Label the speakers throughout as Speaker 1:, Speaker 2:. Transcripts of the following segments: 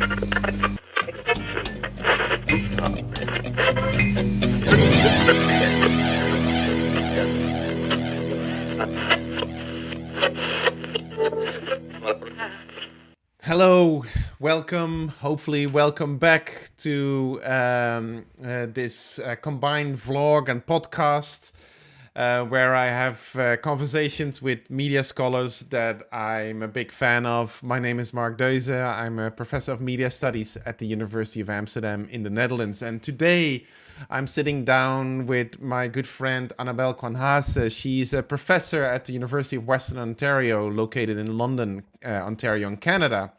Speaker 1: Hello, welcome, hopefully welcome back to this combined vlog and podcast where I have conversations with media scholars that I'm a big fan of. My name is Mark Deuze. I'm a professor of media studies at the University of Amsterdam in the Netherlands. And today I'm sitting down with my good friend Anabel Quan-Haase. She's a professor at the University of Western Ontario, located in London, Ontario in Canada,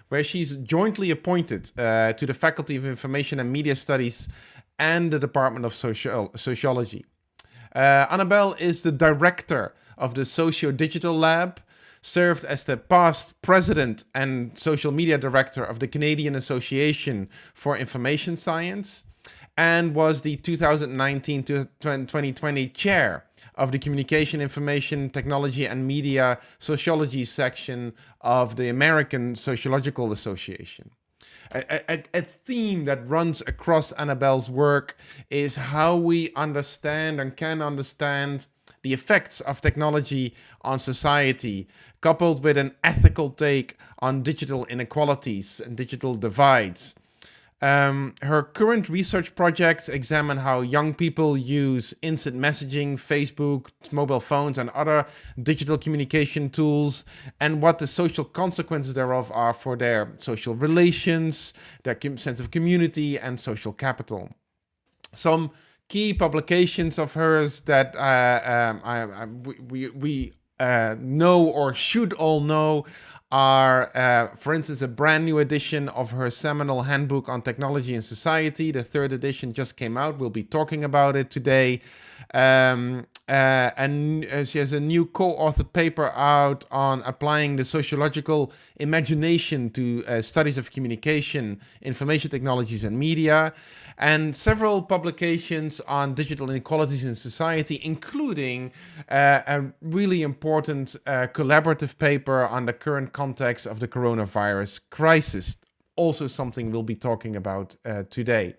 Speaker 1: where she's jointly appointed to the Faculty of Information and Media Studies and the Department of Sociology. Anabel is the director of the Socio-Digital Lab, served as the past president and social media director of the Canadian Association for Information Science, and was the 2019 to 2020 chair of the Communication, Information, Technology and Media Sociology section of the American Sociological Association. A theme that runs across Anabel's work is how we understand and can understand the effects of technology on society, coupled with an ethical take on digital inequalities and digital divides. Her current research projects examine how young people use instant messaging, Facebook, mobile phones, and other digital communication tools, and what the social consequences thereof are for their social relations, their sense of community, and social capital. Some key publications of hers that we know or should all know are, for instance, a brand new edition of her seminal handbook on technology and society. The third edition just came out. We'll be talking about it today. And she has a new co-authored paper out on applying the sociological imagination to studies of communication, information technologies, and media, and several publications on digital inequalities in society, including a really important collaborative paper on the current context of the coronavirus crisis, also something we'll be talking about today.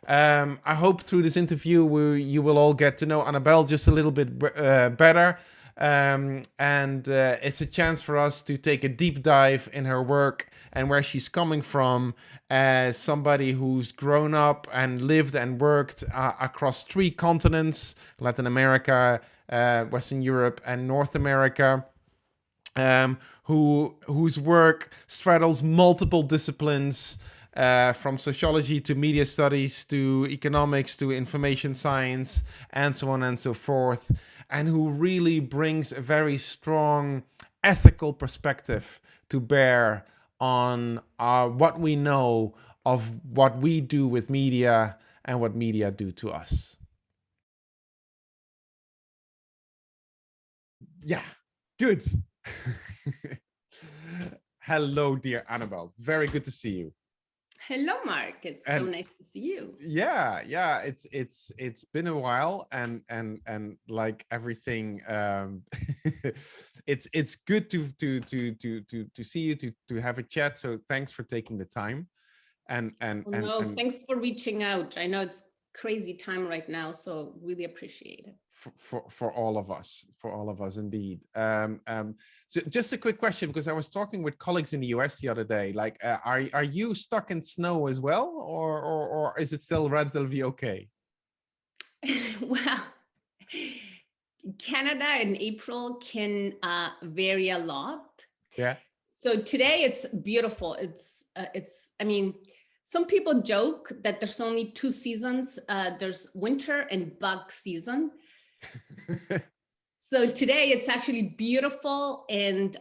Speaker 1: I hope through this interview you will all get to know Anabel just a little bit better. And it's a chance for us to take a deep dive in her work and where she's coming from as somebody who's grown up and lived and worked across 3 continents, Latin America, Western Europe, and North America. Whose work straddles multiple disciplines, from sociology to media studies to economics to information science and so on and so forth, and who really brings a very strong ethical perspective to bear on what we know of what we do with media and what media do to us. Yeah, good. Hello, dear Anabel. Very good to see you.
Speaker 2: Hello, Mark. It's so nice to see you.
Speaker 1: Yeah. It's been a while, and like everything, it's good to see you, to have a chat. So thanks for taking the time.
Speaker 2: Thanks for reaching out. I know it's crazy time right now, so really appreciate it.
Speaker 1: For all of us indeed. So just a quick question, because I was talking with colleagues in the US the other day. Like, are you stuck in snow as well, or is it still relatively okay?
Speaker 2: Well, Canada in April can vary a lot.
Speaker 1: Yeah.
Speaker 2: So today it's beautiful. I mean, some people joke that there's only 2 seasons. There's winter and bug season. So today it's actually beautiful, and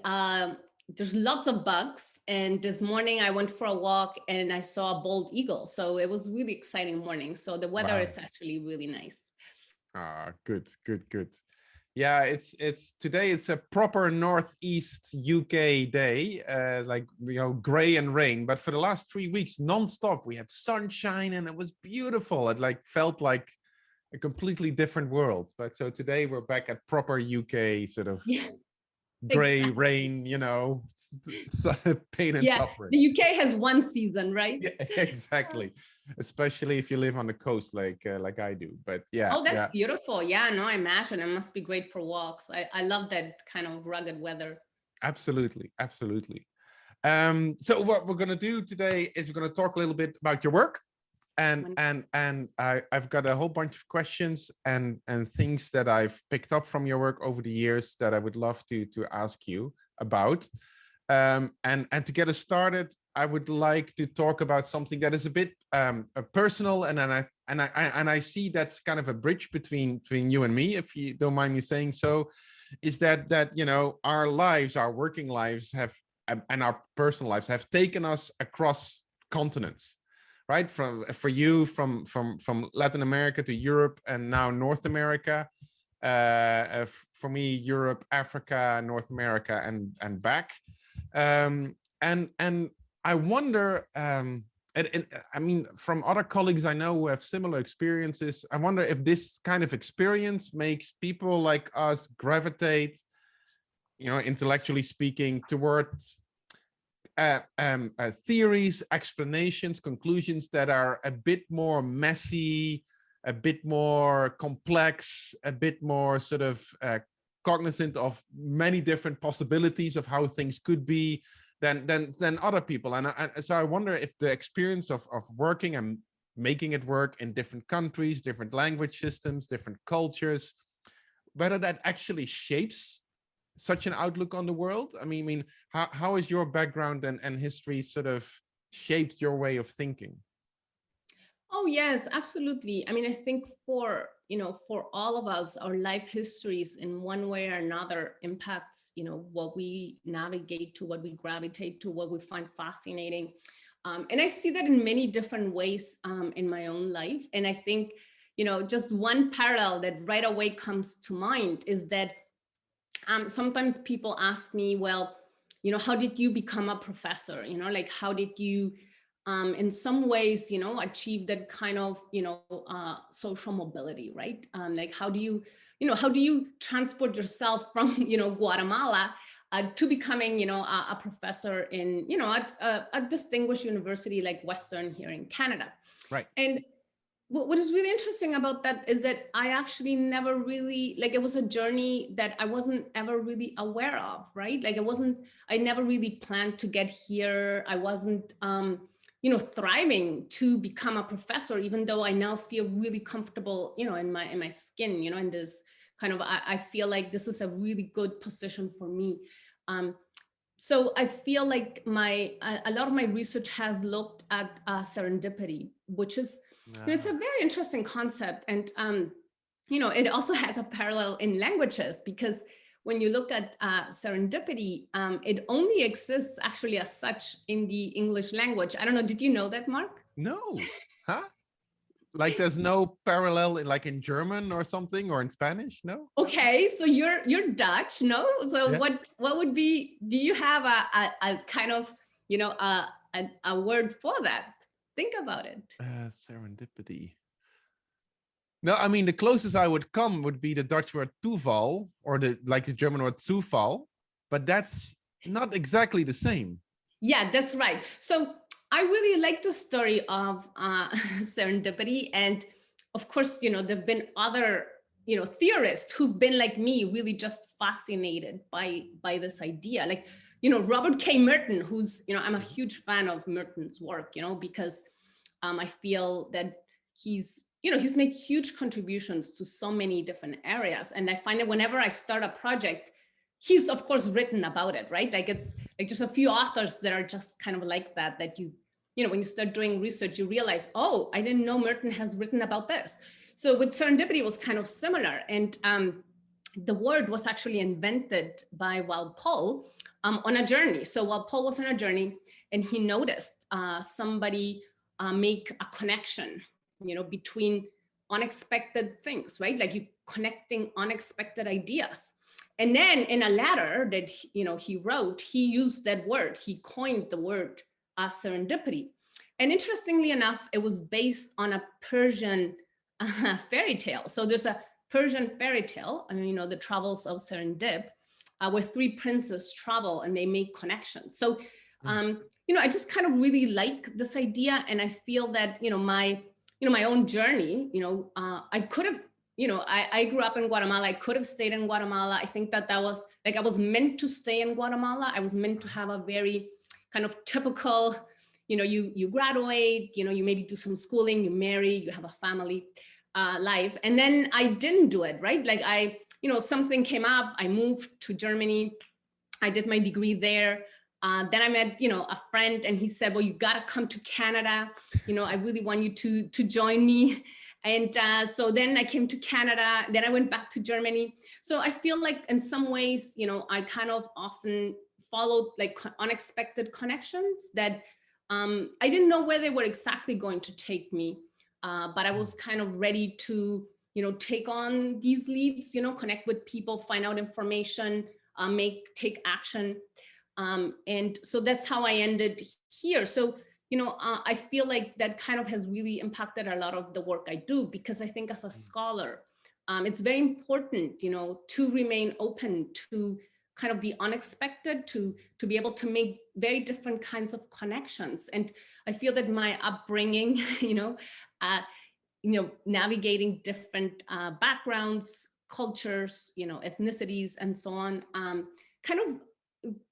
Speaker 2: there's lots of bugs. And this morning I went for a walk and I saw a bald eagle. So it was really exciting morning. So the weather is actually really nice.
Speaker 1: Good. Yeah, it's today. It's a proper Northeast UK day, like, gray and rain. But for the last 3 weeks, nonstop, we had sunshine and it was beautiful. It felt like a completely different world. But so today we're back at proper UK sort of gray,
Speaker 2: Exactly.
Speaker 1: rain, pain and
Speaker 2: Yeah,
Speaker 1: suffering.
Speaker 2: the UK has one season, right?
Speaker 1: Yeah, exactly. Especially if you live on the coast like I do. But yeah,
Speaker 2: Oh, that's
Speaker 1: yeah,
Speaker 2: beautiful. Yeah, no, I imagine it must be great for walks. I love that kind of rugged weather.
Speaker 1: absolutely, absolutely. So what we're gonna do today is we're gonna talk a little bit about your work, and I've got a whole bunch of questions and things that I've picked up from your work over the years that I would love to ask you about. And to get us started, I would like to talk about something that is a bit personal, and then I see that's kind of a bridge between you and me, if you don't mind me saying so. Is that our lives, our working lives have and our personal lives have taken us across continents, right? For you, from Latin America to Europe, and now North America. For me, Europe, Africa, North America, and back. And I wonder, I mean, from other colleagues I know who have similar experiences, I wonder if this kind of experience makes people like us gravitate, intellectually speaking, towards theories, explanations, conclusions that are a bit more messy, a bit more complex, a bit more sort of cognizant of many different possibilities of how things could be than other people. And so I wonder if the experience of working and making it work in different countries, different language systems, different cultures, whether that actually shapes such an outlook on the world. I mean, how is your background and history sort of shaped your way of thinking?
Speaker 2: Oh, yes, absolutely. I mean, I think for all of us, our life histories in one way or another impacts, what we navigate to, what we gravitate to, what we find fascinating. And I see that in many different ways in my own life. And I think, just one parallel that right away comes to mind is that sometimes people ask me, well, how did you become a professor? Like, how did you in some ways, achieve that kind of, social mobility, right? Like, how do you transport yourself from, Guatemala to becoming, a professor in, a distinguished university like Western here in Canada?
Speaker 1: Right.
Speaker 2: And what is really interesting about that is that I actually never really, like, it was a journey that I wasn't ever really aware of, right? Like, I never really planned to get here. I wasn't, thriving to become a professor, even though I now feel really comfortable, in my skin, in this kind of, I feel like this is a really good position for me. So I feel like a lot of my research has looked at serendipity, which is, it's a very interesting concept. And, it also has a parallel in languages, because when you look at serendipity, it only exists actually as such in the English language. I don't know, did you know that, Mark?
Speaker 1: No. Huh? Like there's no parallel in German or something, or in Spanish? No?
Speaker 2: Okay, so you're Dutch, no? So
Speaker 1: Yeah.
Speaker 2: what would be, do you have a kind of, a word for that? Think about it.
Speaker 1: Serendipity. No, I mean, the closest I would come would be the Dutch word toeval, or the German word Zufall, but that's not exactly the same.
Speaker 2: Yeah, that's right. So I really like the story of serendipity. And of course, there've been other, theorists who've been like me, really just fascinated by this idea. Like, Robert K. Merton, who's, I'm a huge fan of Merton's work, because I feel that he's made huge contributions to so many different areas. And I find that whenever I start a project, he's of course written about it, right? Like, it's like just a few authors that are just kind of like that when you start doing research, you realize, oh, I didn't know Merton has written about this. So with serendipity, it was kind of similar. And the word was actually invented by Walpole on a journey. So Walpole was on a journey, and he noticed somebody make a connection, between unexpected things, right? Like, you connecting unexpected ideas. And then in a letter that he wrote, he used that word. He coined the word serendipity. And interestingly enough, it was based on a Persian fairy tale. So there's a Persian fairy tale, the Travels of Serendip, where three princes travel and they make connections. So,
Speaker 1: Mm.
Speaker 2: I just kind of really like this idea, and I feel that my own journey. I could have. I grew up in Guatemala. I could have stayed in Guatemala. I think that was like I was meant to stay in Guatemala. I was meant to have a very kind of typical, you graduate, you maybe do some schooling, you marry, you have a family life. And then I didn't do it, right? Like something came up, I moved to Germany, I did my degree there. Then I met, a friend, and he said, well, you got to come to Canada. I really want you to join me. And so then I came to Canada, then I went back to Germany. So I feel like in some ways, I kind of often followed like unexpected connections that I didn't know where they were exactly going to take me. But I was kind of ready to, take on these leads, connect with people, find out information, take action. And so that's how I ended here. So, I feel like that kind of has really impacted a lot of the work I do, because I think as a scholar, it's very important, to remain open to kind of the unexpected, to be able to make very different kinds of connections. And I feel that my upbringing, navigating different backgrounds, cultures, ethnicities, and so on, kind of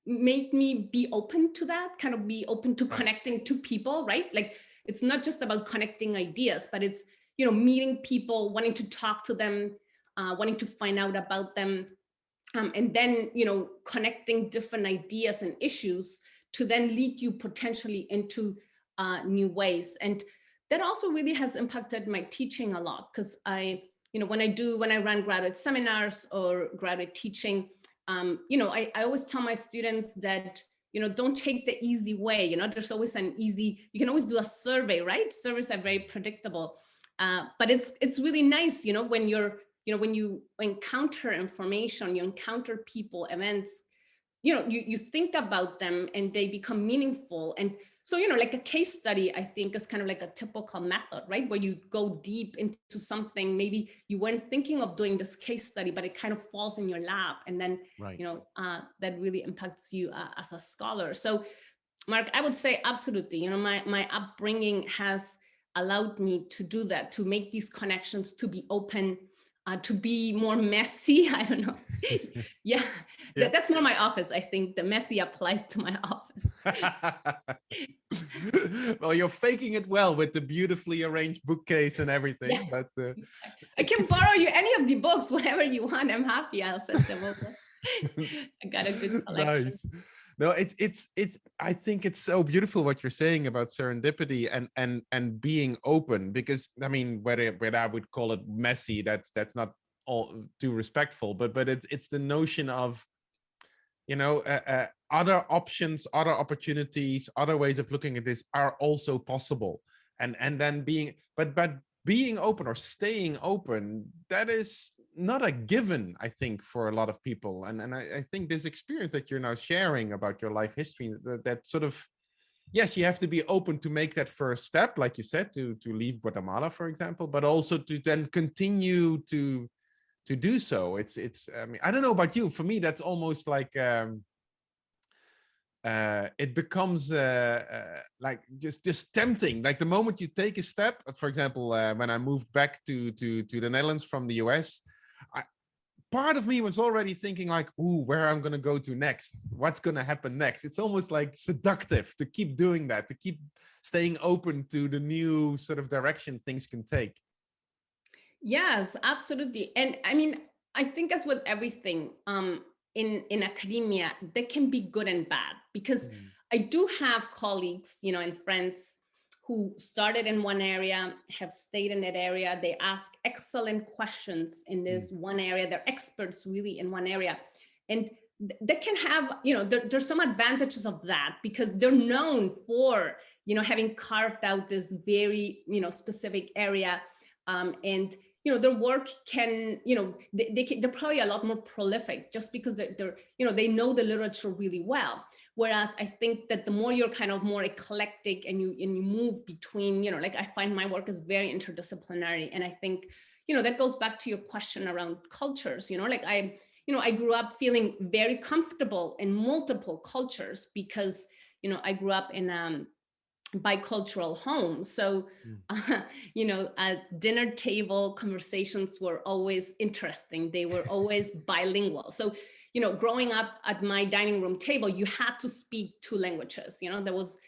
Speaker 2: made me be open to that, kind of be open to connecting to people, right? Like it's not just about connecting ideas, but it's, meeting people, wanting to talk to them, wanting to find out about them, and then, connecting different ideas and issues to then lead you potentially into new ways. And that also really has impacted my teaching a lot, because when I run graduate seminars or graduate teaching, I always tell my students that, don't take the easy way. There's always you can always do a survey, right? Surveys are very predictable. But it's really nice, when when you encounter information, you encounter people, events, you think about them and they become meaningful. And so, like a case study, I think is kind of like a typical method, right? Where you go deep into something, maybe you weren't thinking of doing this case study, but it kind of falls in your lap. And then, that really impacts you as a scholar. So Mark, I would say absolutely, my upbringing has allowed me to do that, to make these connections, to be open, to be more messy. I don't know. Yeah, that's more my office. I think the messy applies to my office.
Speaker 1: Well, you're faking it well with the beautifully arranged bookcase and everything. Yeah. But
Speaker 2: I can borrow you any of the books, whatever you want. I'm happy. I'll send them over. I got a good collection.
Speaker 1: Nice. No, it's I think it's so beautiful what you're saying about serendipity and being open, because I mean, whether I would call it messy, that's not all too respectful, but it's the notion of, other options, other opportunities, other ways of looking at this are also possible. And then being open or staying open, that is not a given, I think, for a lot of people. And I think this experience that you're now sharing about your life history, that sort of, yes, you have to be open to make that first step, like you said, to leave Guatemala, for example, but also to then continue to do so. It's I mean, I don't know about you, for me that's almost like it becomes like just tempting. Like the moment you take a step, for example, when I moved back to the Netherlands from the US, part of me was already thinking like, ooh, where I'm going to go to next, what's going to happen next. It's almost like seductive to keep doing that, to keep staying open to the new sort of direction things can take.
Speaker 2: Yes, absolutely. And I mean, I think as with everything in academia, there can be good and bad, because I do have colleagues, and friends who started in one area, have stayed in that area. They ask excellent questions in this one area. They're experts really in one area. And they can have, there's some advantages of that, because they're known for, having carved out this very, specific area. And their work can, they're probably a lot more prolific just because they're they know the literature really well. Whereas I think that the more you're kind of more eclectic and you move between, like I find my work is very interdisciplinary. And I think, that goes back to your question around cultures, like I grew up feeling very comfortable in multiple cultures because, I grew up in bicultural home. So,
Speaker 1: Mm.
Speaker 2: at dinner table conversations were always interesting. They were always bilingual. So, growing up at my dining room table, you had to speak two languages. There was,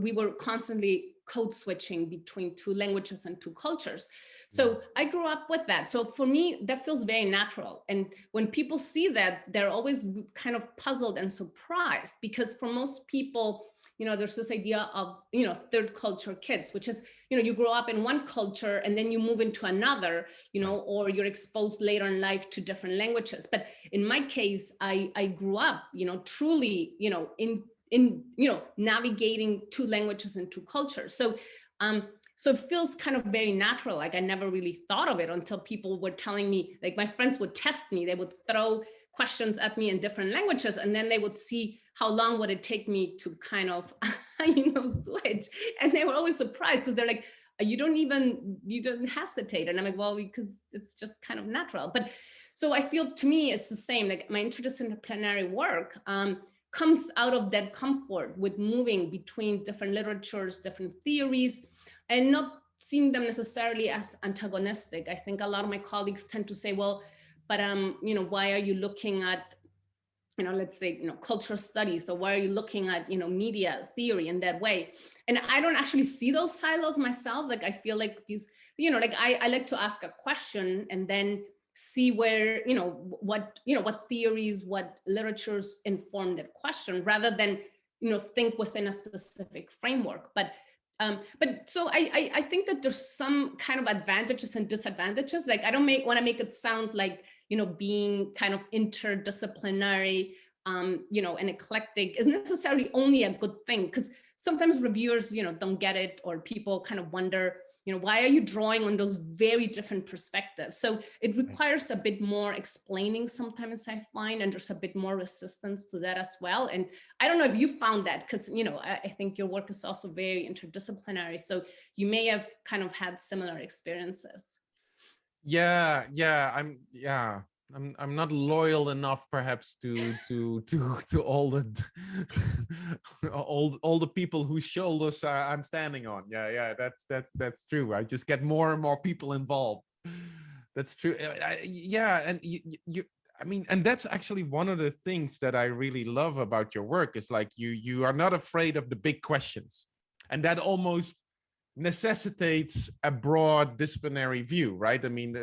Speaker 2: we were constantly code switching between two languages and two cultures. So I grew up with that. So for me, that feels very natural. And when people see that, they're always kind of puzzled and surprised, because for most people, there's this idea of, third culture kids, which is, you grow up in one culture and then you move into another, or you're exposed later in life to different languages. But in my case, I grew up, truly, in navigating two languages and two cultures. So so it feels kind of very natural. Like I never really thought of it until people were telling me, like my friends would test me, they would throw questions at me in different languages, and then they would see how long would it take me to kind of switch. And they were always surprised, because they're like, you don't hesitate. And I'm like, well, because it's just kind of natural. But so I feel, to me, it's the same. Like my interdisciplinary work comes out of that comfort with moving between different literatures, different theories, and not seeing them necessarily as antagonistic. I think a lot of my colleagues tend to say, well, but why are you looking at, let's say, cultural studies, or why are you looking at, media theory in that way? And I don't actually see those silos myself. Like I feel like these, like I like to ask a question and then see where, what theories, what literatures inform that question, rather than, think within a specific framework. But so I think that there's some kind of advantages and disadvantages. Like I don't want to make it sound like, being kind of interdisciplinary, and eclectic is necessarily only a good thing, because sometimes reviewers, don't get it, or people kind of wonder, why are you drawing on those very different perspectives? So it requires a bit more explaining sometimes, I find, and there's a bit more resistance to that as well. And I don't know if you found that, because, I think your work is also very interdisciplinary. So you may have kind of had similar experiences.
Speaker 1: I'm not loyal enough, perhaps, to all the all the people whose shoulders I'm standing on. That's true. I just get more and more people involved. That's true. And I mean, and that's actually one of the things that I really love about your work, is like you are not afraid of the big questions, and that almost necessitates a broad disciplinary view, right? I mean,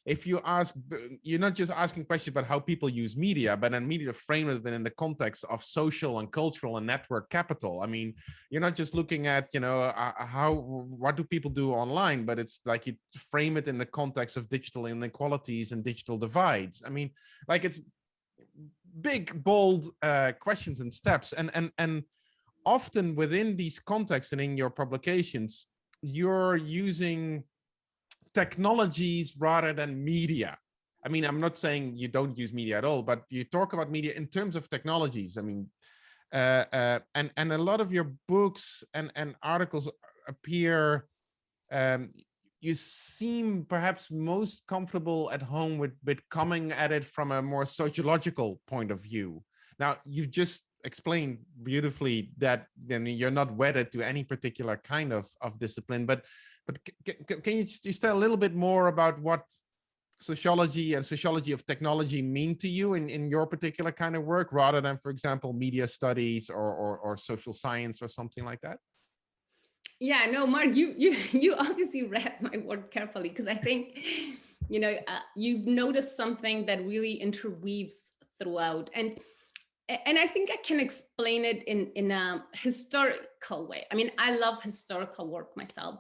Speaker 1: if you ask, you're not just asking questions about how people use media, but then media frame it in the context of social and cultural and network capital. I mean, you're not just looking at, what do people do online, but it's like you frame it in the context of digital inequalities and digital divides. I mean, like it's big, bold questions and steps, and often within these contexts and in your publications, you're using technologies rather than media. I mean, I'm not saying you don't use media at all, but you talk about media in terms of technologies. I mean, and a lot of your books and articles appear, you seem perhaps most comfortable at home with coming at it from a more sociological point of view. Now, you just explained beautifully that then you're not wedded to any particular kind of discipline, but can you just tell a little bit more about what sociology and sociology of technology mean to you in your particular kind of work, rather than, for example, media studies or social science or something like that?
Speaker 2: Yeah, no, Mark, you obviously read my work carefully, because I think, you've noticed something that really interweaves throughout. And I think I can explain it in a historical way. I mean, I love historical work myself.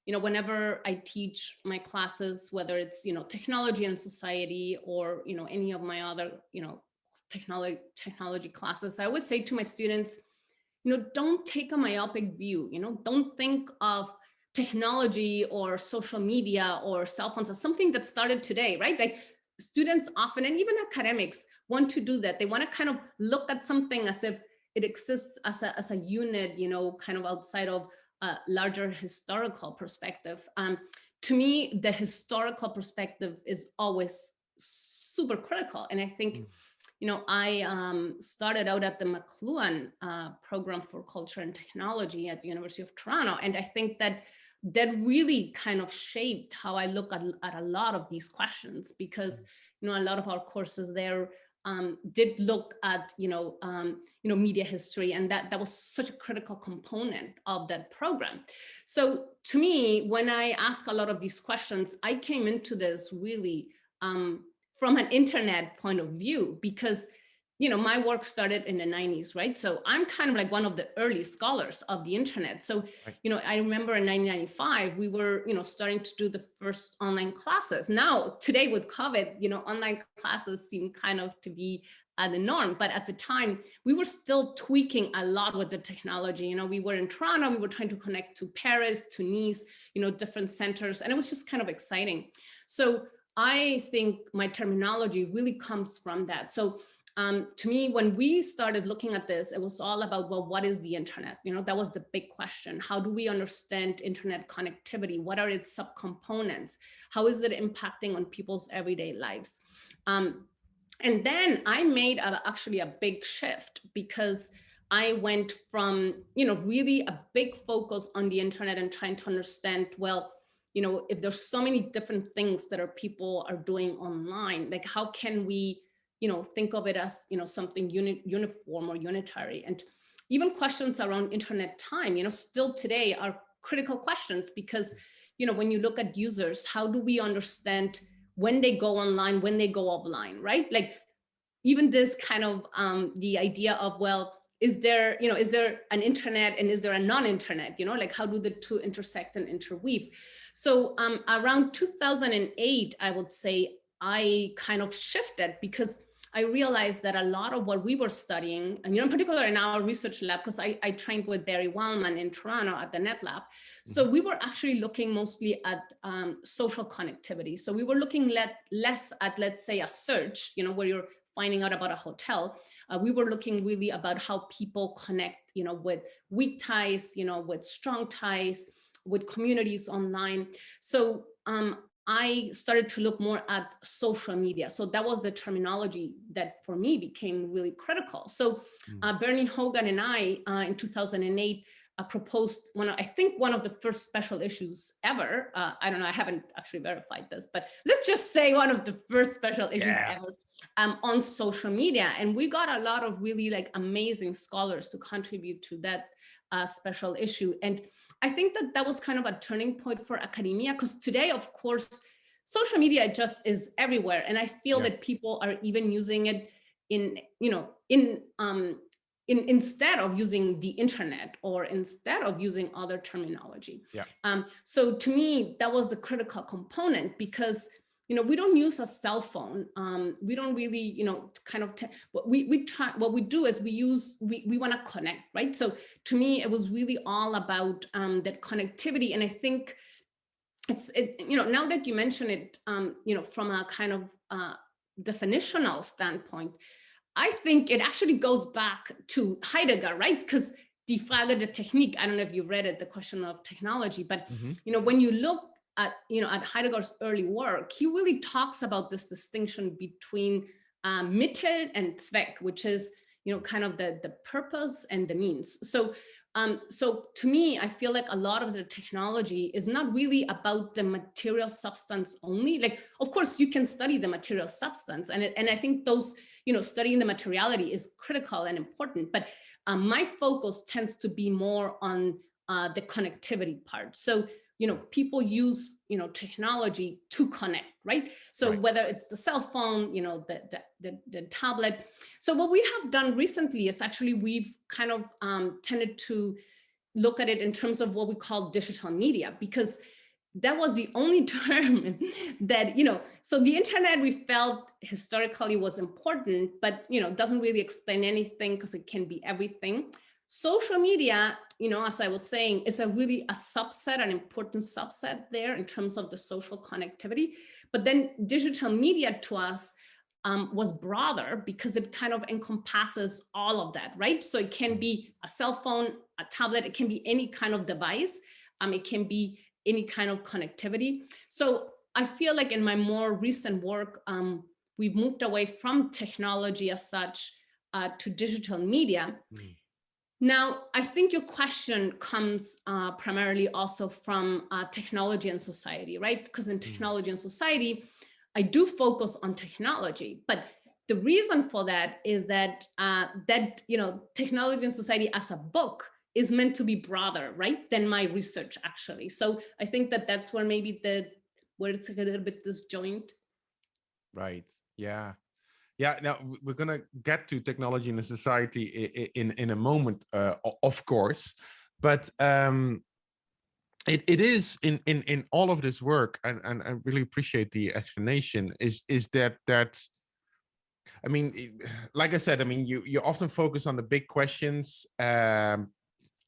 Speaker 2: Whenever I teach my classes, whether it's, technology and society, or, any of my other, technology classes, I always say to my students, don't take a myopic view, don't think of technology or social media or cell phones as something that started today, right? Like students often, and even academics, want to do that. They want to kind of look at something as if it exists as a unit, kind of outside of a larger historical perspective. To me, the historical perspective is always super critical. And I think, I started out at the McLuhan program for culture and technology at the University of Toronto. And I think that really kind of shaped how I look at a lot of these questions, because, a lot of our courses there did look at, media history, and that was such a critical component of that program. So to me, when I ask a lot of these questions, I came into this really from an internet point of view, because my work started in the 90s, right? So I'm kind of like one of the early scholars of the internet. So, I remember in 1995, we were, starting to do the first online classes. Now, today with COVID, online classes seem kind of to be the norm. But at the time, we were still tweaking a lot with the technology. We were in Toronto, we were trying to connect to Paris, to Nice, different centers. And it was just kind of exciting. So I think my terminology really comes from that. So to me, when we started looking at this, it was all about, well, what is the internet? That was the big question. How do we understand internet connectivity? What are its subcomponents? How is it impacting on people's everyday lives? And then I made actually a big shift, because I went from, really a big focus on the internet and trying to understand, well, if there's so many different things that people are doing online, like how can we, think of it as, something uniform or unitary? And even questions around internet time, still today are critical questions, because, when you look at users, how do we understand when they go online, when they go offline, right? Like even this kind of the idea of, well, is there an internet and is there a non-internet, like how do the two intersect and interweave? So around 2008, I would say I kind of shifted, because I realized that a lot of what we were studying, and in particular in our research lab, because I trained with Barry Wellman in Toronto at the Net Lab. So we were actually looking mostly at social connectivity. So we were looking less at, let's say, a search, where you're finding out about a hotel. We were looking really about how people connect, with weak ties, with strong ties, with communities online. So I started to look more at social media. So that was the terminology that for me became really critical. So Bernie Hogan and I in 2008 proposed one of the first special issues ever. I don't know, I haven't actually verified this, but let's just say one of the first special issues ever on social media. And we got a lot of really like amazing scholars to contribute to that special issue. And I think that was kind of a turning point for academia, because today, of course, social media just is everywhere. And I feel that people are even using it instead of using the internet or instead of using other terminology. So to me, that was the critical component, because we don't use a cell phone. We don't really, what we do is we want to connect, right? So to me, it was really all about that connectivity. And I think now that you mention it, from a kind of definitional standpoint, I think it actually goes back to Heidegger, right? Because Die Frage der Technik, I don't know if you read it, the question of technology, but when you look at Heidegger's early work, he really talks about this distinction between Mittel and Zweck, which is kind of the purpose and the means. So to me, I feel like a lot of the technology is not really about the material substance only. Like, of course, you can study the material substance, and I think those studying the materiality is critical and important. But my focus tends to be more on the connectivity part. So people use technology to connect, right? So whether it's the cell phone, the tablet. So what we have done recently is actually we've kind of tended to look at it in terms of what we call digital media, because that was the only term that so the internet we felt historically was important, but doesn't really explain anything because it can be everything. Social media, as I was saying, is a subset, an important subset there in terms of the social connectivity. But then digital media to us was broader, because it kind of encompasses all of that, right? So it can be a cell phone, a tablet, it can be any kind of device, it can be any kind of connectivity. So I feel like in my more recent work, we've moved away from technology as such to digital media. Now, I think your question comes primarily also from technology and society, right? Because in technology and society, I do focus on technology, but the reason for that is that technology and society as a book is meant to be broader, right, than my research actually. So I think that that's where maybe where it's like a little bit disjoint.
Speaker 1: Right. Yeah. Yeah, now we're going to get to technology in the society in a moment, of course, but it is in all of this work, and I really appreciate the explanation. Is that I mean, like I said, I mean, you often focus on the big questions.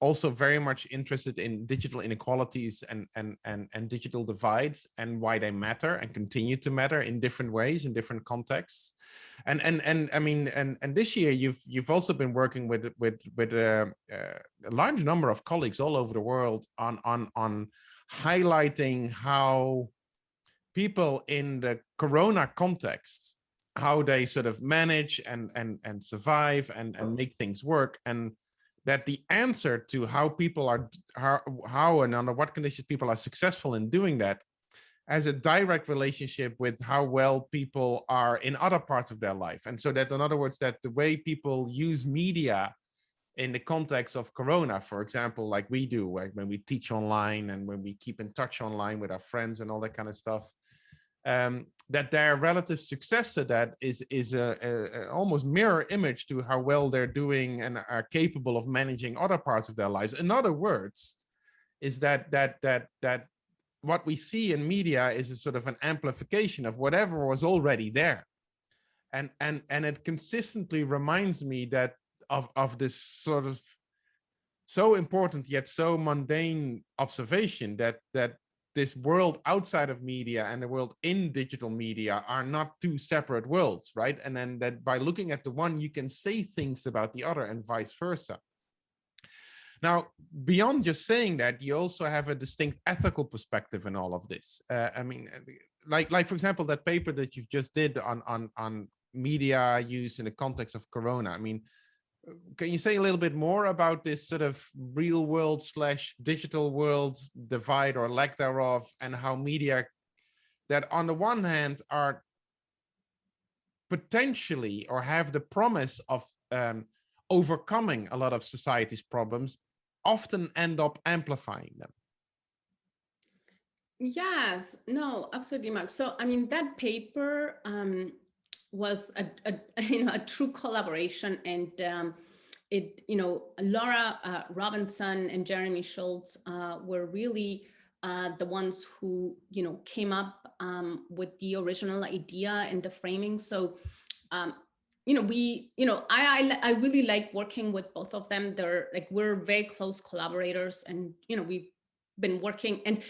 Speaker 1: Also very much interested in digital inequalities and digital divides and why they matter and continue to matter in different ways in different contexts. And I mean, and this year you've also been working with a large number of colleagues all over the world on highlighting how people in the corona context, how they sort of manage and survive and make things work, and that the answer to how people are how and under what conditions people are successful in doing that has a direct relationship with how well people are in other parts of their life. And so that, in other words, that the way people use media in the context of corona, for example, like we do, like when we teach online and when we keep in touch online with our friends and all that kind of stuff, that their relative success to that is a almost mirror image to how well they're doing and are capable of managing other parts of their lives. In other words, is that what we see in media is a sort of an amplification of whatever was already there, and it consistently reminds me that of this sort of so important yet so mundane observation that this world outside of media and the world in digital media are not two separate worlds, right? And then that by looking at the one, you can say things about the other and vice versa. Now, beyond just saying that, you also have a distinct ethical perspective in all of this. I mean, like for example, that paper that you've just did on media use in the context of corona. I mean, can you say a little bit more about this sort of real world / digital world divide or lack thereof, and how media that on the one hand are potentially or have the promise of overcoming a lot of society's problems often end up amplifying them?
Speaker 2: Yes, no, absolutely, Mark. So, I mean, that paper was a true collaboration, and Laura Robinson and Jeremy Schultz were really the ones who came up with the original idea and the framing. So I really like working with both of them. We're very close collaborators, and we've been working, and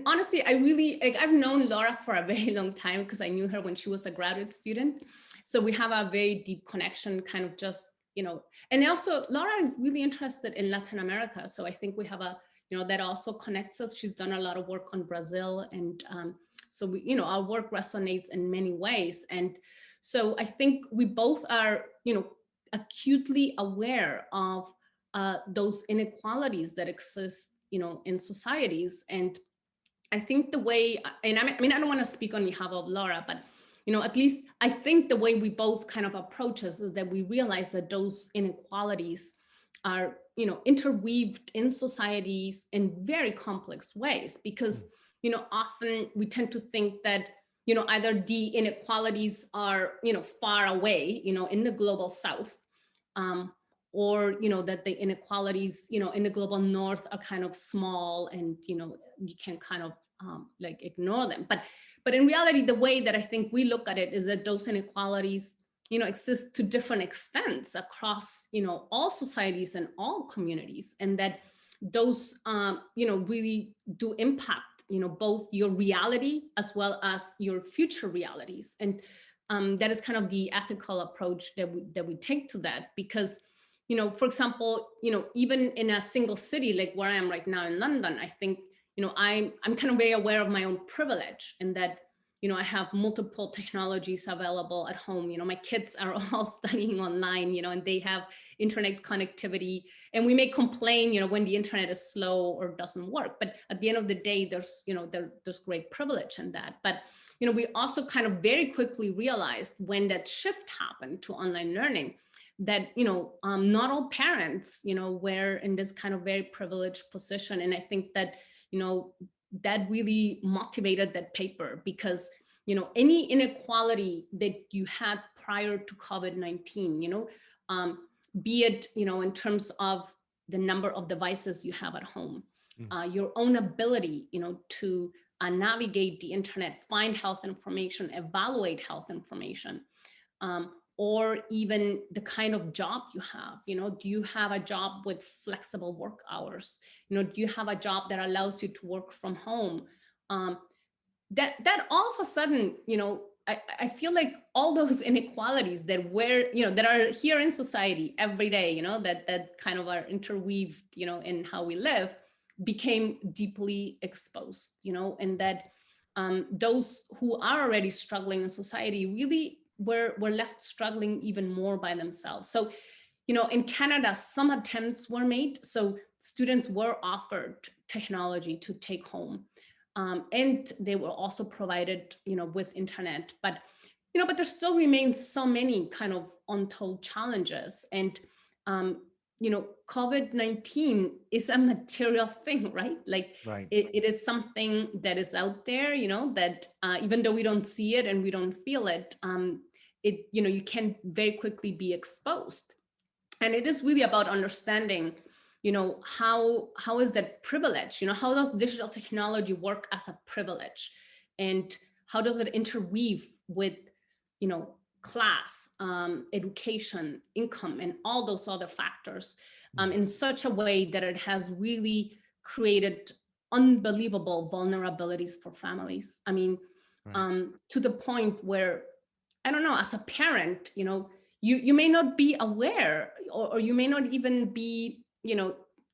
Speaker 2: honestly, I've known Laura for a very long time because I knew her when she was a graduate student. So we have a very deep connection, kind of just, and also Laura is really interested in Latin America. So I think we have that also connects us. She's done a lot of work on Brazil, and so our work resonates in many ways. And so I think we both are, acutely aware of those inequalities that exist, in societies. And I think the way, and I mean, I don't want to speak on behalf of Laura, but at least I think the way we both kind of approach this is that we realize that those inequalities are, interweaved in societies in very complex ways, because, often we tend to think that, either the inequalities are, far away, in the global South, or, that the inequalities, in the global North are kind of small, and, you can kind of like ignore them. But in reality, the way that I think we look at it is that those inequalities, exist to different extents across, all societies and all communities, and that those, really do impact, both your reality as well as your future realities. And that is kind of the ethical approach that we take to that, because, for example, even in a single city like where I am right now in London, I think, I'm kind of very aware of my own privilege, and that, I have multiple technologies available at home. My kids are all studying online, and they have internet connectivity, and we may complain, when the internet is slow or doesn't work. But at the end of the day, there's great privilege in that. But, we also kind of very quickly realized when that shift happened to online learning that, not all parents, were in this kind of very privileged position. And I think that, that really motivated that paper, because any inequality that you had prior to COVID-19, be it in terms of the number of devices you have at home, your own ability to navigate the internet, find health information, evaluate health information, or even the kind of job you have. Do you have a job with flexible work hours? Do you have a job that allows you to work from home? That all of a sudden, I feel like all those inequalities that are here in society every day, that kind of are interweaved, in how we live, became deeply exposed, and that those who are already struggling in society really were left struggling even more by themselves. So, in Canada, some attempts were made. So students were offered technology to take home. And they were also provided, with internet, but there still remains so many kind of untold challenges. And, COVID-19 is a material thing, right? Like
Speaker 1: Right.
Speaker 2: it is something that is out there, that even though we don't see it and we don't feel it, you can very quickly be exposed. And it is really about understanding, how is that privilege, how does digital technology work as a privilege, and how does it interweave with, class, education, income, and all those other factors, in such a way that it has really created unbelievable vulnerabilities for families. I mean,
Speaker 1: Right.
Speaker 2: to the point where, I don't know, as a parent, you may not be aware, or you may not even be,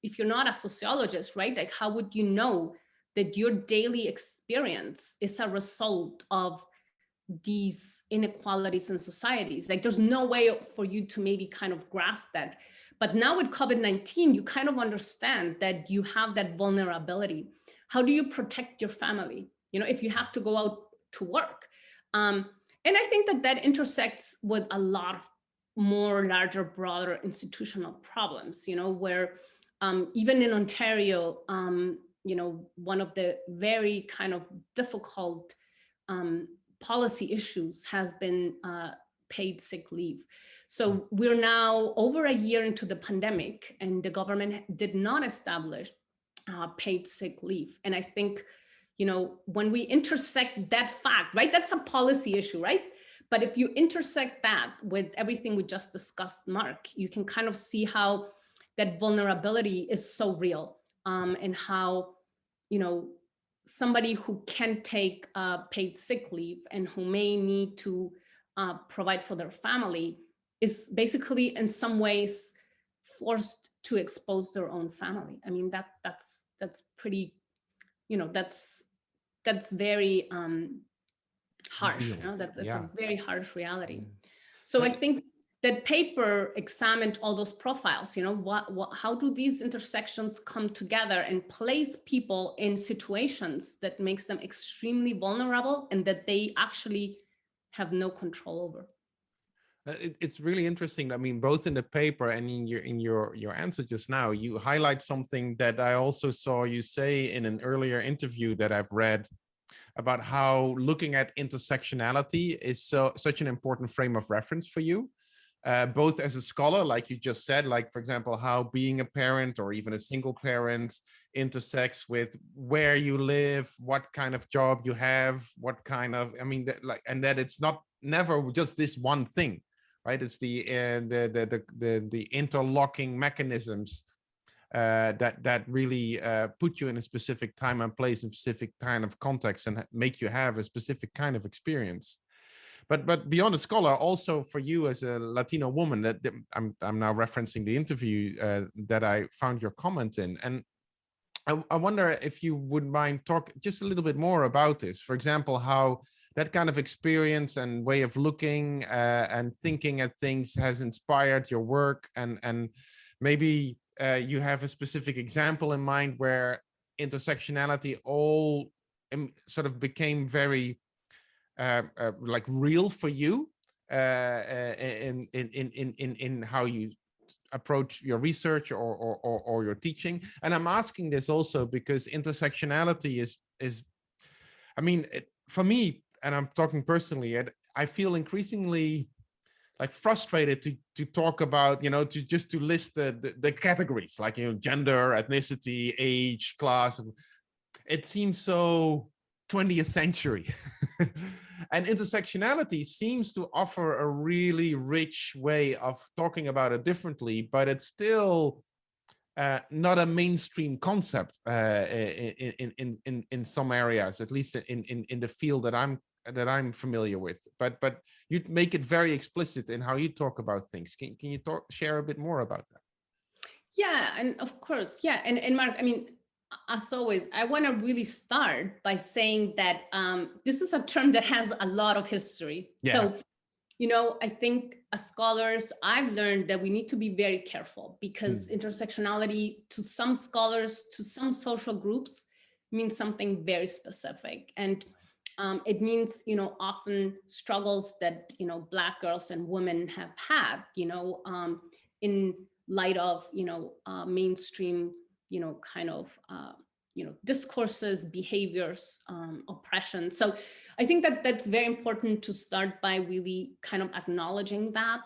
Speaker 2: if you're not a sociologist, right? Like, how would you know that your daily experience is a result of these inequalities in societies? Like, there's no way for you to maybe kind of grasp that. But now with COVID-19, you kind of understand that you have that vulnerability. How do you protect your family? If you have to go out to work. And I think that intersects with a lot of more larger, broader institutional problems, where even in Ontario, one of the very kind of difficult policy issues has been paid sick leave. So we're now over a year into the pandemic, and the government did not establish paid sick leave. And I think, when we intersect that fact, right, that's a policy issue, right? But if you intersect that with everything we just discussed, Mark, you can kind of see how that vulnerability is so real, and how, somebody who can take paid sick leave and who may need to provide for their family is basically in some ways forced to expose their own family. I mean, that's pretty, that's very harsh.
Speaker 1: Real.
Speaker 2: That's
Speaker 1: Yeah.
Speaker 2: a very harsh reality. So I think that paper examined all those profiles. How do these intersections come together and place people in situations that makes them extremely vulnerable and that they actually have no control over?
Speaker 1: It's really interesting. I mean, both in the paper and in your answer just now, you highlight something that I also saw you say in an earlier interview that I've read, about how looking at intersectionality is such an important frame of reference for you, both as a scholar, like you just said, like, for example, how being a parent or even a single parent intersects with where you live, what kind of job you have, what kind of, I mean, and that it's not never just this one thing, right? It's the interlocking mechanisms that really put you in a specific time and place, in specific kind of context, and make you have a specific kind of experience. But beyond a scholar, also for you as a Latino woman, that I'm now referencing the interview that I found your comment in, and I wonder if you would mind talk just a little bit more about this. For example, how that kind of experience and way of looking and thinking at things has inspired your work, and maybe you have a specific example in mind where intersectionality all sort of became very like real for you in how you approach your research or your teaching. And I'm asking this also because intersectionality is I mean, for me, and I'm talking personally, I feel increasingly like frustrated to talk about, to just to list the categories like, gender, ethnicity, age, class. It seems so 20th century. And intersectionality seems to offer a really rich way of talking about it differently, but it's still not a mainstream concept in some areas, at least in the field that I'm familiar with. But you make it very explicit in how you talk about things. Can you share a bit more about that?
Speaker 2: Yeah, and of course, yeah, and Mark, I mean, as always, I want to really start by saying that this is a term that has a lot of history.
Speaker 1: Yeah.
Speaker 2: So, I think as scholars, I've learned that we need to be very careful because intersectionality to some scholars, to some social groups, means something very specific. And it means, often struggles that, Black girls and women have had, in light of, mainstream, kind of, discourses, behaviors, oppression. So I think that that's very important to start by really kind of acknowledging that.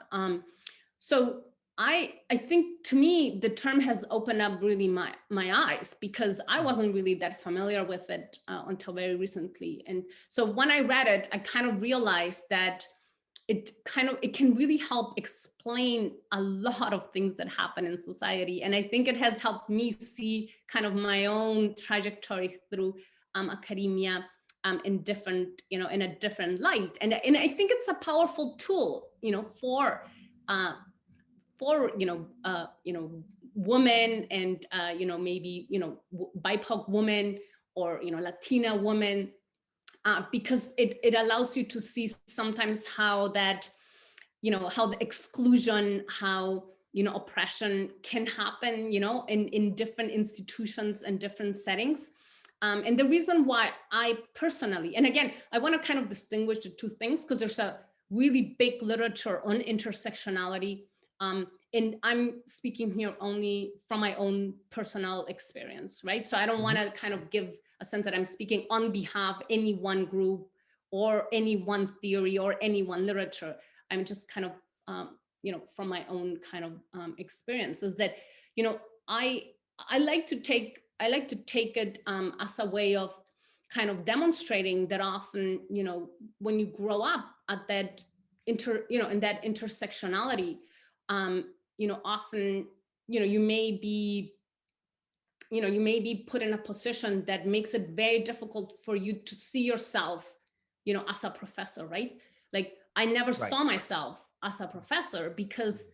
Speaker 2: So I think to me, the term has opened up really my eyes because I wasn't really that familiar with it until very recently. And so when I read it, I kind of realized that it can really help explain a lot of things that happen in society. And I think it has helped me see kind of my own trajectory through academia in different, in a different light. And I think it's a powerful tool, for women and maybe BIPOC women or Latina women, because it allows you to see sometimes how that how the exclusion, how oppression can happen in different institutions and different settings. And the reason why I personally, and again, I want to kind of distinguish the two things because there's a really big literature on intersectionality. And I'm speaking here only from my own personal experience, right? So I don't want to kind of give a sense that I'm speaking on behalf of any one group or any one theory or any one literature. I'm just kind of, from my own kind of experiences that, I like to take it as a way of kind of demonstrating that often, when you grow up at that in that intersectionality, often, you may be put in a position that makes it very difficult for you to see yourself, as a professor, right? Like I never saw myself as a professor because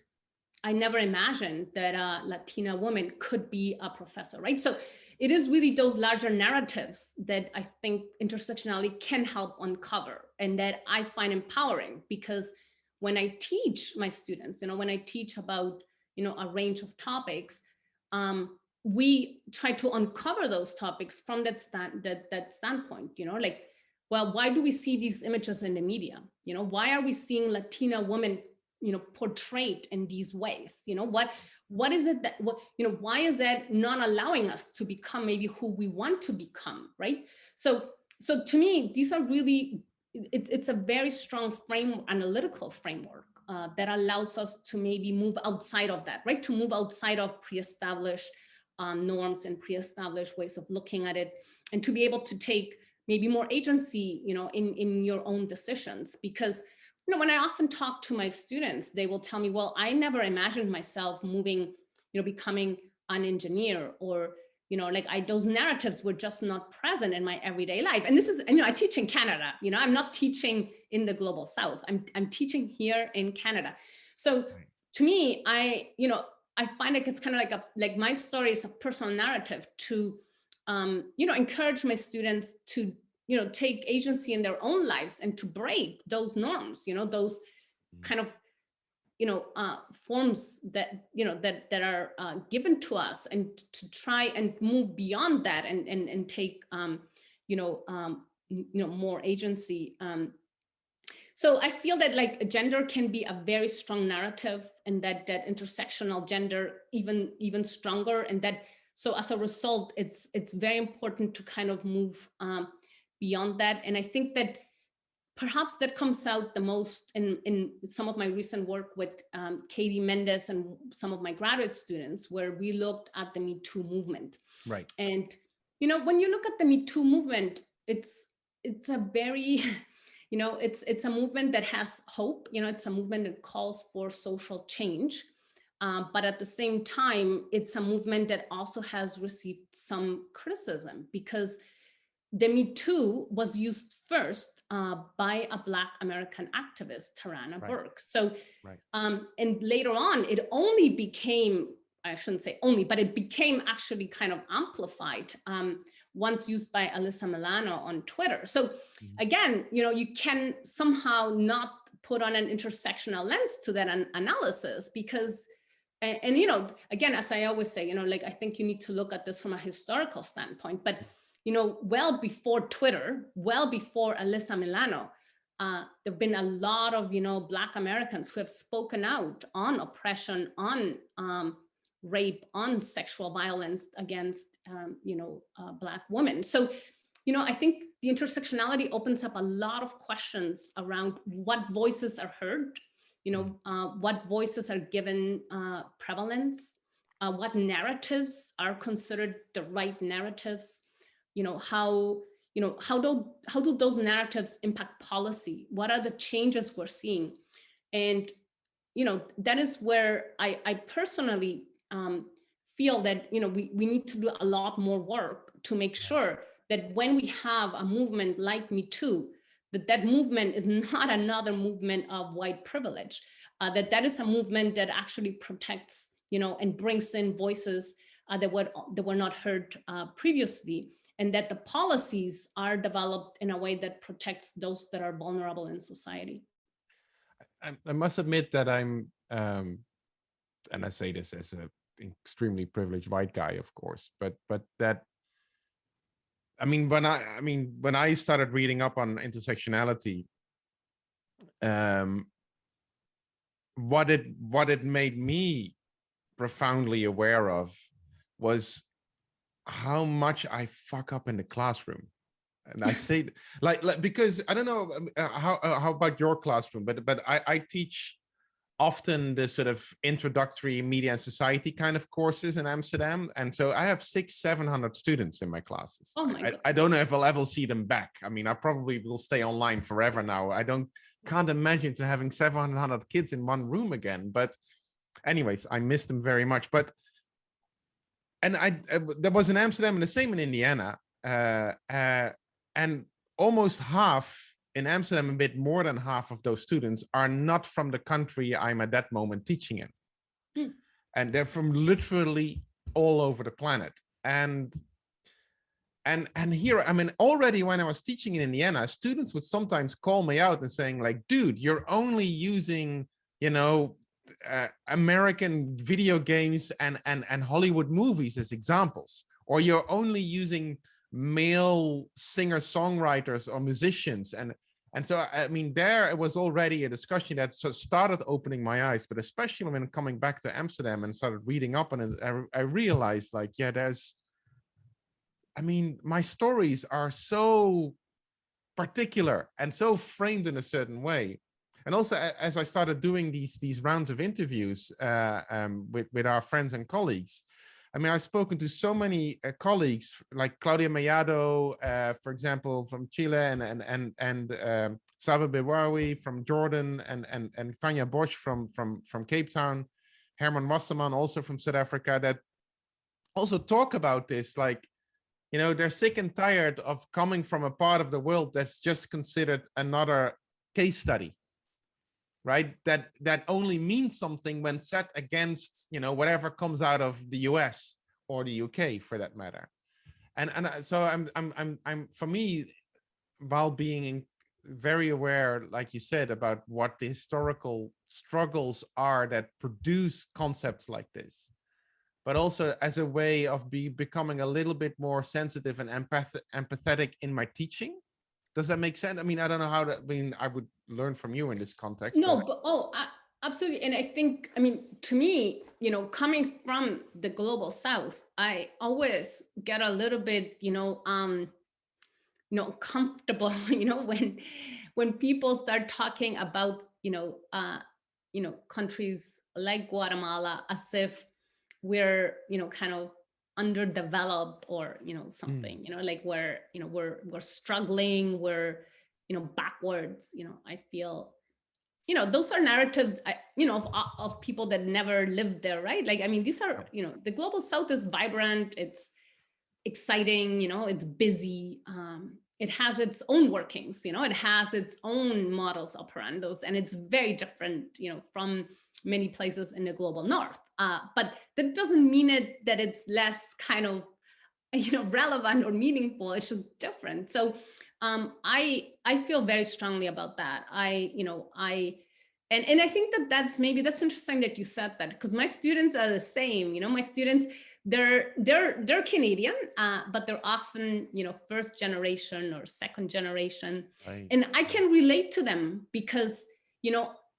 Speaker 2: I never imagined that a Latina woman could be a professor, right? So it is really those larger narratives that I think intersectionality can help uncover and that I find empowering because when I teach my students, when I teach about, a range of topics, we try to uncover those topics from that standpoint, like, well, why do we see these images in the media? Why are we seeing Latina women, portrayed in these ways? What is it that, why is that not allowing us to become maybe who we want to become, right? So to me, these are really, it's a very strong analytical framework that allows us to maybe move outside of that, right? To move outside of pre-established norms and pre-established ways of looking at it, and to be able to take maybe more agency, in your own decisions. Because, when I often talk to my students, they will tell me, well, I never imagined myself moving, becoming an engineer or, like those narratives were just not present in my everyday life. And this is, I teach in Canada, I'm not teaching in the global South. I'm teaching here in Canada. So to me, I find like it's kind of like my story is a personal narrative to, encourage my students to take agency in their own lives and to break those norms, those kind of forms that that are given to us, and to try and move beyond that, and take more agency. So I feel that like gender can be a very strong narrative, and that intersectional gender even stronger, and that so as a result it's very important to kind of move beyond that. And I think that perhaps that comes out the most in some of my recent work with Katie Mendez and some of my graduate students, where we looked at the Me Too movement.
Speaker 1: Right.
Speaker 2: And when you look at the Me Too movement, it's a very it's a movement that has hope. It's a movement that calls for social change, but at the same time it's a movement that also has received some criticism, because the Me Too was used first by a Black American activist, Tarana Burke. So, and later on, it only became, I shouldn't say only, but it became actually kind of amplified once used by Alyssa Milano on Twitter. So again, you can somehow not put on an intersectional lens to that analysis, because, and again, as I always say, like, I think you need to look at this from a historical standpoint, but well before Twitter, well before Alyssa Milano, there have been a lot of, Black Americans who have spoken out on oppression, on rape, on sexual violence against, Black women. So, I think the intersectionality opens up a lot of questions around what voices are heard, what voices are given prevalence, what narratives are considered the right narratives. How do those narratives impact policy? What are the changes we're seeing? And that is where I personally feel that we need to do a lot more work to make sure that when we have a movement like Me Too, that movement is not another movement of white privilege, that is a movement that actually protects, and brings in voices that were not heard previously, and that the policies are developed in a way that protects those that are vulnerable in society.
Speaker 1: I must admit that I'm, and I say this as an extremely privileged white guy, of course, but that, when I started reading up on intersectionality, what it made me profoundly aware of was how much I fuck up in the classroom. And I say like because I don't know how about your classroom, but I teach often the sort of introductory media and society kind of courses in Amsterdam, and so I have 600-700 students in my classes.
Speaker 2: Oh my God.
Speaker 1: I don't know if I'll ever see them back. I probably will stay online forever now. Can't imagine to having 700 kids in one room again. But anyways, I miss them very much. But and there was in Amsterdam and the same in Indiana, and almost half in Amsterdam, a bit more than half of those students are not from the country I'm at that moment teaching in. And they're from literally all over the planet. And here, already when I was teaching in Indiana, students would sometimes call me out and saying like, dude, you're only using, American video games and Hollywood movies as examples, or you're only using male singer-songwriters or musicians. And so, there it was already a discussion that started opening my eyes, but especially when coming back to Amsterdam and started reading up on it, I realized like, my stories are so particular and so framed in a certain way. And also, as I started doing these rounds of interviews with our friends and colleagues, I've spoken to so many colleagues like Claudia Mellado, for example, from Chile, and Saba Bewawi from Jordan, and Tanya Bosch from Cape Town, Herman Wasserman also from South Africa, that also talk about this, like, they're sick and tired of coming from a part of the world that's just considered another case study. Right, that only means something when set against whatever comes out of the US or the UK, for that matter. And so I'm for me, while being very aware, like you said, about what the historical struggles are that produce concepts like this, but also as a way of becoming a little bit more sensitive and empathetic in my teaching. Does that make sense? I mean, I don't know how to, I mean, I would learn from you in this context,
Speaker 2: No,
Speaker 1: but
Speaker 2: but absolutely. And I think, I mean, to me, coming from the global South, I always get a little bit, comfortable, when people start talking about, countries like Guatemala as if we're, kind of underdeveloped or, something, like we're struggling, we're, backwards, I feel, those are narratives, of people that never lived there, right? Like, I mean, these are, the global South is vibrant, it's exciting, it's busy, it has its own workings, it has its own models operandos, and it's very different, from many places in the global North. But that doesn't mean that it's less kind of, relevant or meaningful. It's just different. So I feel very strongly about that. And I think that's interesting that you said that, because my students are the same. My students, they're Canadian, but they're often, first generation or second generation,
Speaker 1: right.
Speaker 2: and I can relate to them because,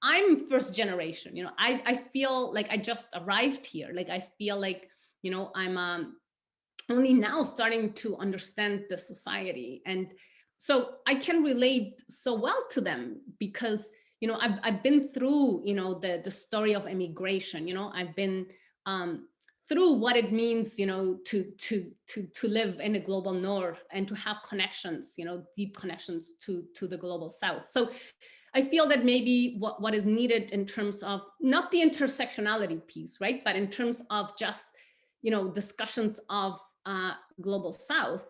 Speaker 2: I'm first generation. I feel like I just arrived here. Like I feel like, I'm only now starting to understand the society, and so I can relate so well to them because, I've been through, the story of immigration. I've been through what it means, to live in the global North and to have connections, deep connections to the global South. So I feel that maybe what is needed in terms of not the intersectionality piece, right, but in terms of just, discussions of global South,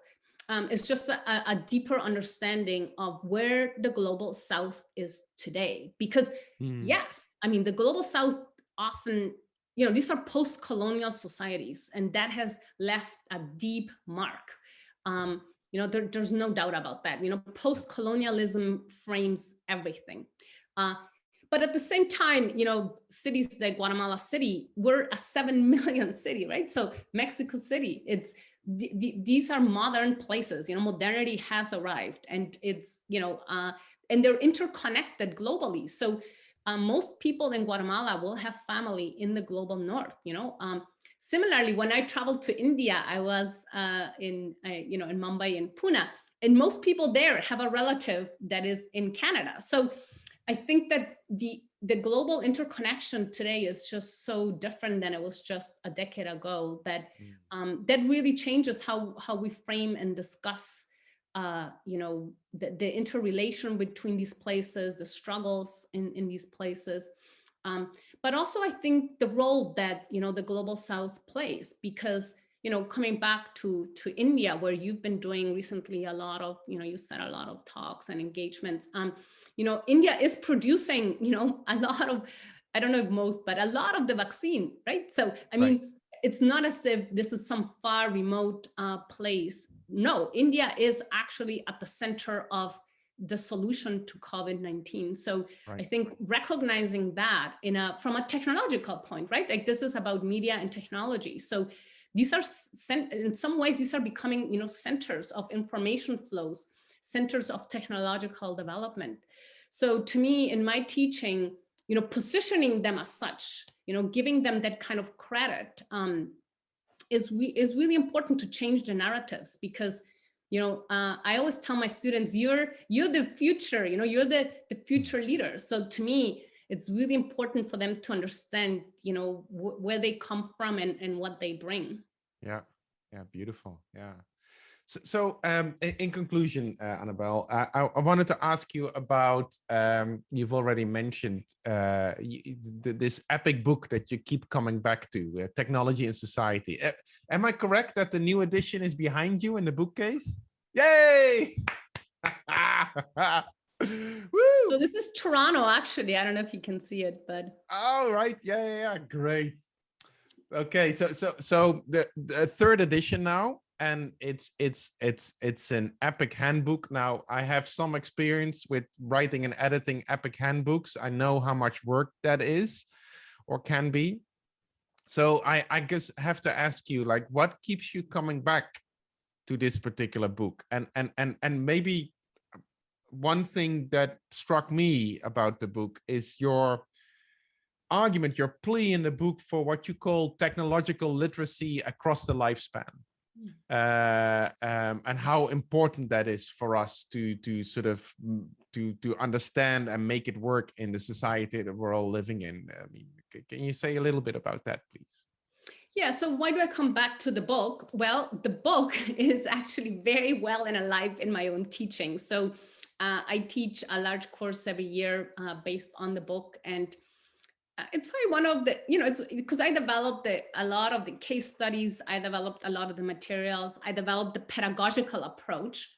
Speaker 2: is just a deeper understanding of where the global South is today. Because yes, I mean, the global South often, these are post-colonial societies, and that has left a deep mark. There's no doubt about that. Post-colonialism frames everything. But at the same time, cities like Guatemala City, we're a 7 million city, right? So Mexico City, these are modern places. Modernity has arrived, and it's, and they're interconnected globally. So most people in Guatemala will have family in the global North. Similarly, when I traveled to India, I was in Mumbai and Pune, and most people there have a relative that is in Canada. So I think that the global interconnection today is just so different than it was just a decade ago, that that really changes how we frame and discuss the interrelation between these places, the struggles in these places, but also I think the role that the global South plays, because coming back to India, where you've been doing recently a lot of, you said a lot of talks and engagements. India is producing, a lot of, I don't know if most, but a lot of the vaccine, right? So, I mean, it's not as if this is some far remote place. No, India is actually at the center of the solution to COVID-19. So I think recognizing that from a technological point, right? Like this is about media and technology. So these are, in some ways, these are becoming, centers of information flows, centers of technological development. So to me, in my teaching, positioning them as such, giving them that kind of credit is really important to change the narratives, because I always tell my students, you're the future, you're the future leaders. So to me, it's really important for them to understand, where they come from and what they bring.
Speaker 1: Yeah, beautiful. Yeah. So in conclusion, Anabel, I wanted to ask you about, you've already mentioned this epic book that you keep coming back to, Technology and Society. Am I correct that the new edition is behind you in the bookcase? Yay! Woo!
Speaker 2: So this is Toronto, actually. I don't know if you can see it, but.
Speaker 1: Oh, right. Yeah. Great. Okay. So the third edition now. and it's an epic handbook. Now, I have some experience with writing and editing epic handbooks. I know how much work that is or can be. So I guess have to ask you, like, what keeps you coming back to this particular book? And maybe one thing that struck me about the book is your argument, your plea in the book for what you call technological literacy across the lifespan. And how important that is for us to sort of to understand and make it work in the society that we're all living in. I mean, can you say a little bit about that, please?
Speaker 2: Yeah, so why do I come back to the book? Well, the book is actually very well and alive in my own teaching. So I teach a large course every year based on the book, and it's probably one of the, it's because I developed a lot of the case studies, I developed a lot of the materials, I developed the pedagogical approach.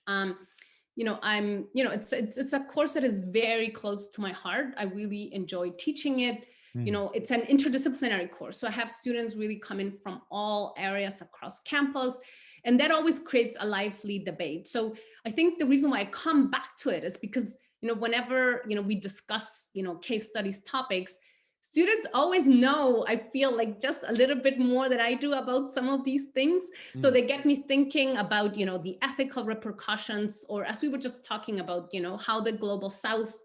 Speaker 2: It's a course that is very close to my heart. I really enjoy teaching it. It's an interdisciplinary course. So I have students really coming from all areas across campus, and that always creates a lively debate. So I think the reason why I come back to it is because, whenever, we discuss, case studies topics, students always know, I feel like, just a little bit more than I do about some of these things. So they get me thinking about, the ethical repercussions, or as we were just talking about, how the global South,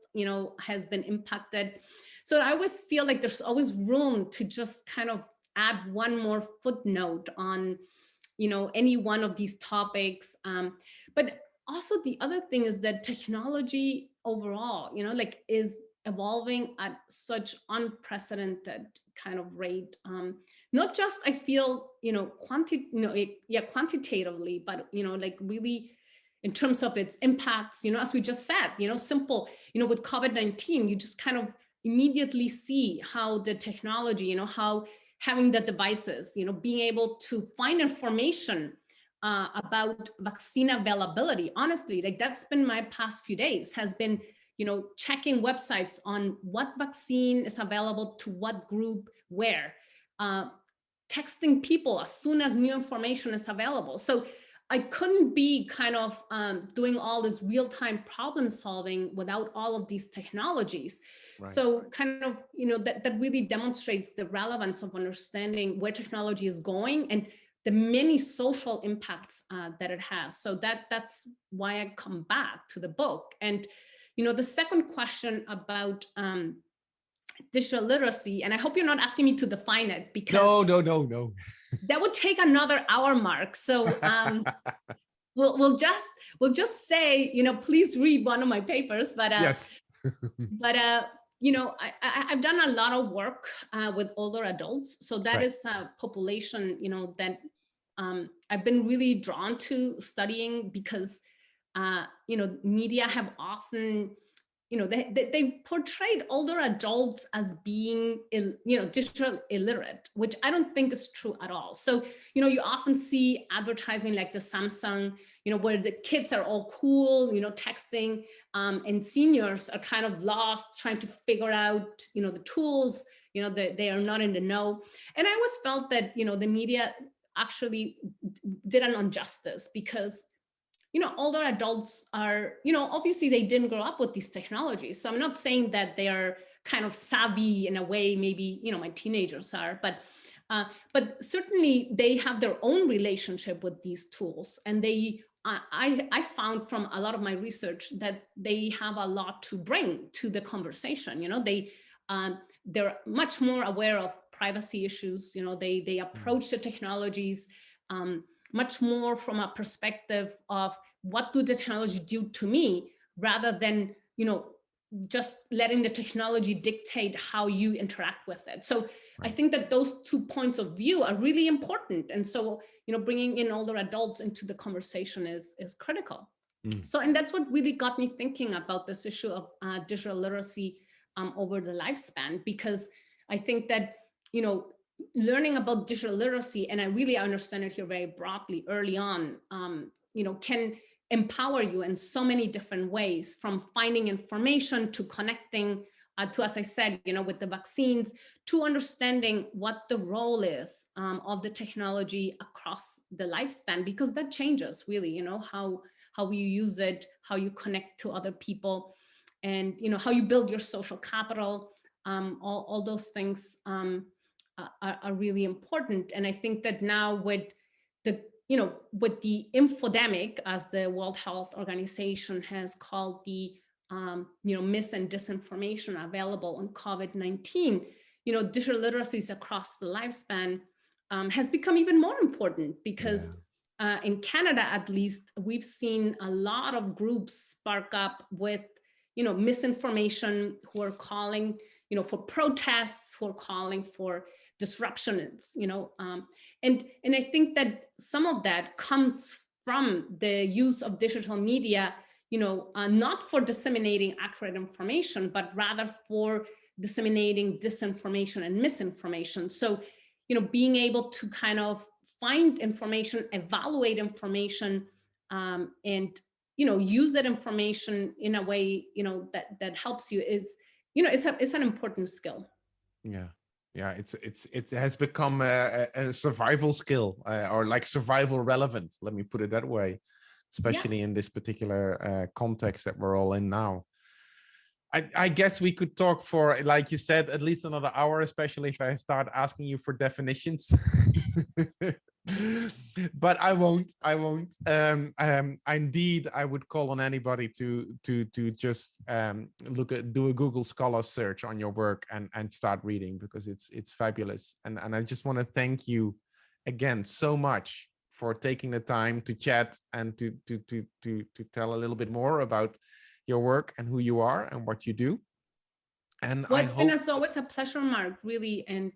Speaker 2: has been impacted. So I always feel like there's always room to just kind of add one more footnote on, any one of these topics. But also the other thing is that technology overall, is evolving at such unprecedented kind of rate. Not just, I feel, quantitatively, but, really in terms of its impacts, as we just said, simple, with COVID-19, you just kind of immediately see how the technology, how having the devices, being able to find information about vaccine availability. Honestly, like, that's been my past few days, has been, checking websites on what vaccine is available to what group, where, texting people as soon as new information is available. So I couldn't be kind of doing all this real-time problem solving without all of these technologies. Right. So kind of, that really demonstrates the relevance of understanding where technology is going and the many social impacts that it has. So that's why I come back to the book. And, the second question about digital literacy, and I hope you're not asking me to define it, because
Speaker 1: no.
Speaker 2: That would take another hour, Mark. So we'll just say, please read one of my papers. But
Speaker 1: yes.
Speaker 2: but I've done a lot of work with older adults. So that is a population, that I've been really drawn to studying, because media have often, they portrayed older adults as being, digital illiterate, which I don't think is true at all. So, you often see advertising like the Samsung, where the kids are all cool, texting, and seniors are kind of lost trying to figure out, the tools, they are not in the know. And I always felt that, the media actually did an injustice, because older adults are, obviously they didn't grow up with these technologies. So I'm not saying that they are kind of savvy in a way, maybe, my teenagers are, but certainly they have their own relationship with these tools. And I found from a lot of my research that they have a lot to bring to the conversation. They're much more aware of privacy issues. They approach the technologies much more from a perspective of, what do the technology do to me, rather than, just letting the technology dictate how you interact with it. So I think that those 2 points of view are really important. And so, bringing in older adults into the conversation is critical. So, and that's what really got me thinking about this issue of digital literacy over the lifespan, because I think that, learning about digital literacy, and I really understand it here very broadly early on, can empower you in so many different ways, from finding information to connecting to, as I said, with the vaccines, to understanding what the role is of the technology across the lifespan, because that changes really, how you use it, how you connect to other people, and how you build your social capital. All those things are really important. And I think that now with the infodemic, as the World Health Organization has called the mis and disinformation available on COVID-19, digital literacies across the lifespan has become even more important, because in Canada, at least, we've seen a lot of groups spark up with misinformation, who are calling for protests, who are calling for disruptions, and I think that some of that comes from the use of digital media, not for disseminating accurate information, but rather for disseminating disinformation and misinformation. So, being able to kind of find information, evaluate information, and use that information in a way that helps you is it's an important skill.
Speaker 1: Yeah, it has become a survival skill, or like survival relevant, let me put it that way, especially in this particular context that we're all in now. I guess we could talk for, like you said, at least another hour, especially if I start asking you for definitions. But I won't. Indeed, I would call on anybody to just do a Google Scholar search on your work and start reading, because it's fabulous. And I just want to thank you again so much for taking the time to chat and to tell a little bit more about your work and who you are and what you do. And
Speaker 2: it's always a pleasure, Mark, really. And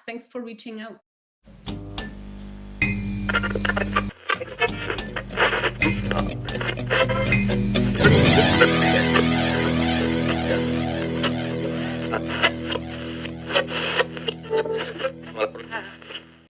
Speaker 2: thanks for reaching out.